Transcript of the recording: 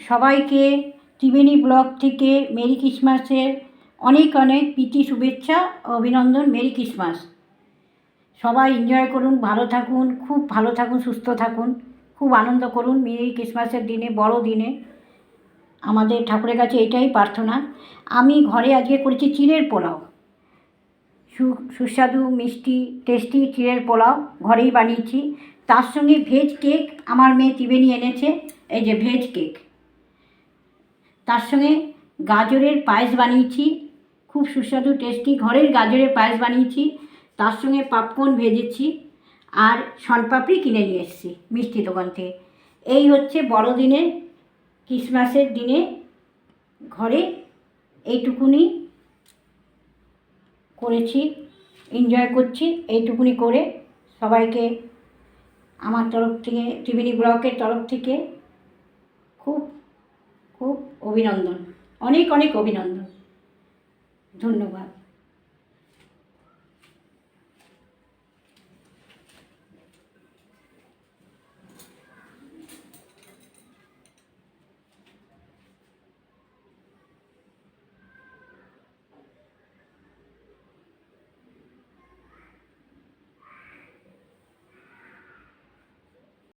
সবাইকে ত্রিবেণী ব্লগ থেকে মেরি ক্রিসমাসের অনেক অনেক প্রীতি শুভেচ্ছা ও অভিনন্দন। Merry Christmas. সবাই এনজয় করুন, ভালো থাকুন, খুব ভালো থাকুন, সুস্থ থাকুন, খুব আনন্দ করুন মেরি ক্রিসমাসের দিনে, বড় দিনে। আমাদের ঠাকুরের কাছে এটাই প্রার্থনা। আমি ঘরে আজকে করেছি চিড়ের পোলাও, সুস্বাদু মিষ্টি টেস্টি চিড়ের পোলাও ঘরেই বানিয়েছি। তার সঙ্গে ভেজ কেক আমার মেয়ে ত্রিবেণী এনেছে, এই যে ভেজ কেক। তার সঙ্গে গাজরের পায়েস বানিয়েছি, খুব সুস্বাদু টেস্টি ঘরের গাজরের পায়েস বানিয়েছি। তার সঙ্গে পপকর্ন ভেজেছি আর শনপাপড়ি কিনে নিয়ে এসেছি মিষ্টি দোকান থেকে। এই হচ্ছে বড়দিনে ক্রিসমাসের দিনে ঘরে এইটুকুনি করেছি, এনজয় করছি। এইটুকুনি করে সবাইকে আমার তরফ থেকে, ত্রিবেণী ব্লকের তরফ থেকে খুব খুব অভিনন্দন, অনেক অনেক অভিনন্দন, ধন্যবাদ।